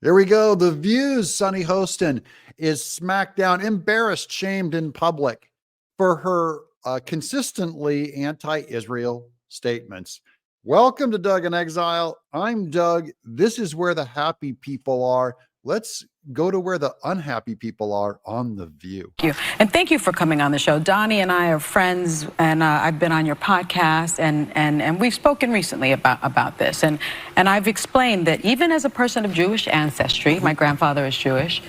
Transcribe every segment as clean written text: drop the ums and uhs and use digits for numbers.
Here we go. The View's Sunny Hostin is smacked down, embarrassed, shamed in public for her consistently anti-Israel statements. Welcome to Doug in Exile. I'm Doug. This is where the happy people are. Let's go to where the unhappy people are on The View. Thank you. And thank you for coming on the show. Donnie and I are friends, and I've been on your podcast, and we've spoken recently about this. And I've explained that even as a person of Jewish ancestry, my grandfather is Jewish.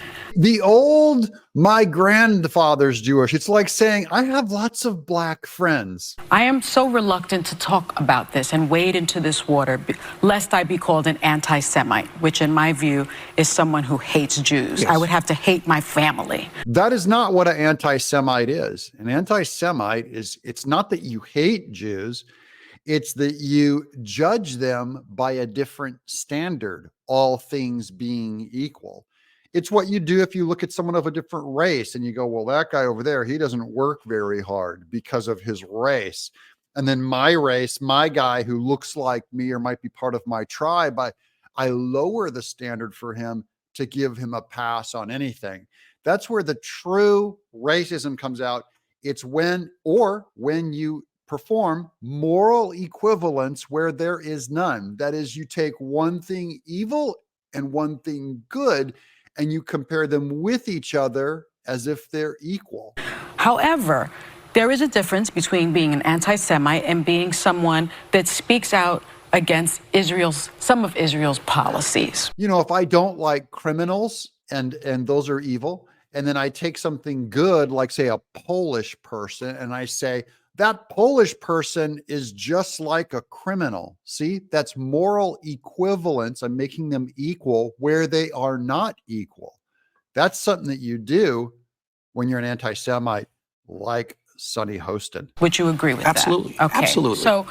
My grandfather's Jewish. It's like saying, I have lots of black friends. I am so reluctant to talk about this and wade into this water, lest I be called an anti-Semite, which in my view is someone who hates Jews. Yes. I would have to hate my family. That is not what an anti-Semite is. An anti-Semite it's not that you hate Jews. It's that you judge them by a different standard, all things being equal. It's what you do if you look at someone of a different race and you go, well, that guy over there, he doesn't work very hard because of his race. And then my race, my guy who looks like me or might be part of my tribe, I lower the standard for him to give him a pass on anything. That's where the true racism comes out. It's when you perform moral equivalence where there is none. That is, you take one thing evil and one thing good, and you compare them with each other as if they're equal. However, there is a difference between being an anti-Semite and being someone that speaks out against some of Israel's policies. You know, if I don't like criminals and those are evil, and then I take something good, like say a Polish person, and I say, that Polish person is just like a criminal. See, that's moral equivalence. I'm making them equal where they are not equal. That's something that you do when you're an anti-Semite like Sunny Hostin. Would you agree with Absolutely. that? Okay. Absolutely. So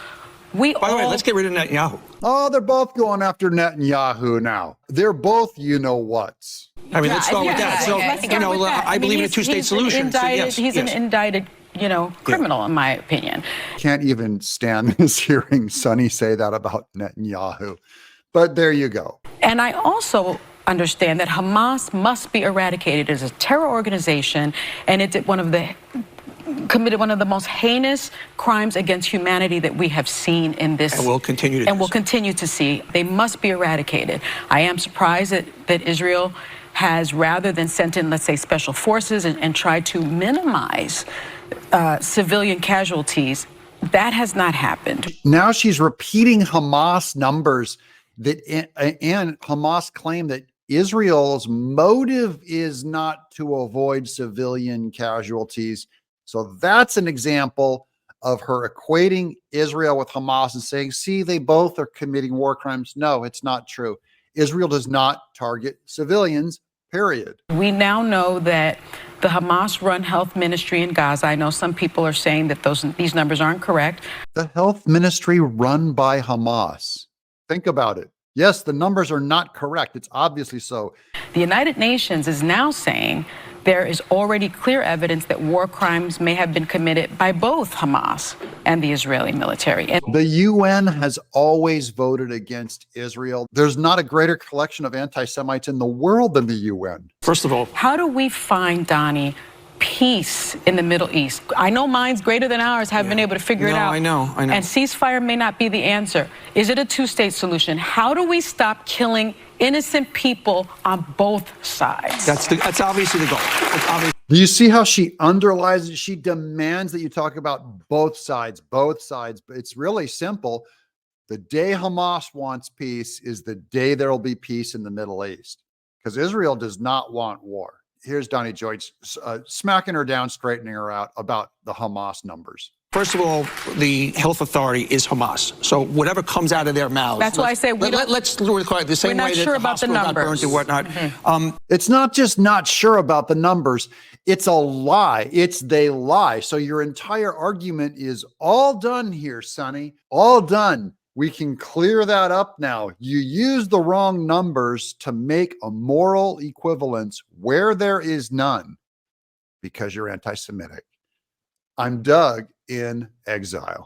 By the way, let's get rid of Netanyahu. Oh, they're both going after Netanyahu now. They're both you-know-whats. I mean, let's start with that. So, I believe in a two-state solution. He's an indicted criminal, in my opinion. Can't even stand this hearing Sunny say that about Netanyahu. But there you go. And I also understand that Hamas must be eradicated as a terror organization, and it committed one of the most heinous crimes against humanity that we have seen in this. And we'll continue to see. They must be eradicated. I am surprised that Israel has, rather than sent in, let's say, special forces and tried to minimize civilian casualties, that has not happened. Now she's repeating Hamas numbers and Hamas claim that Israel's motive is not to avoid civilian casualties. So that's an example of her equating Israel with Hamas and saying, see, they both are committing war crimes. No, it's not true. Israel does not target civilians, period. We now know that the Hamas-run health ministry in Gaza, I know some people are saying that these numbers aren't correct. The health ministry run by Hamas. Think about it. Yes, the numbers are not correct. It's obviously so. The United Nations is now saying there is already clear evidence that war crimes may have been committed by both Hamas and the Israeli military. And the UN has always voted against Israel. There's not a greater collection of anti-Semites in the world than the UN. First of all, how do we find, Donnie, peace in the Middle East? I know mine's greater than ours, have been able to figure it out. I know. And ceasefire may not be the answer. Is it a two-state solution? How do we stop killing innocent people on both sides? That's obviously the goal. Do you see how she underlies it? She demands that you talk about both sides. But it's really simple. The day Hamas wants peace is the day there will be peace in the Middle East, because Israel does not want war. Here's Donnie Duetche smacking her down, straightening her out about the Hamas numbers. First of all, the health authority is Hamas. So whatever comes out of their mouths. That's why I say let's do it the same way that the hospital got burned and whatnot. Mm-hmm. It's not just not sure about the numbers. It's a lie. They lie. So your entire argument is all done here, Sunny. All done. We can clear that up now. You use the wrong numbers to make a moral equivalence where there is none because you're anti-Semitic. I'm Doug in Exile.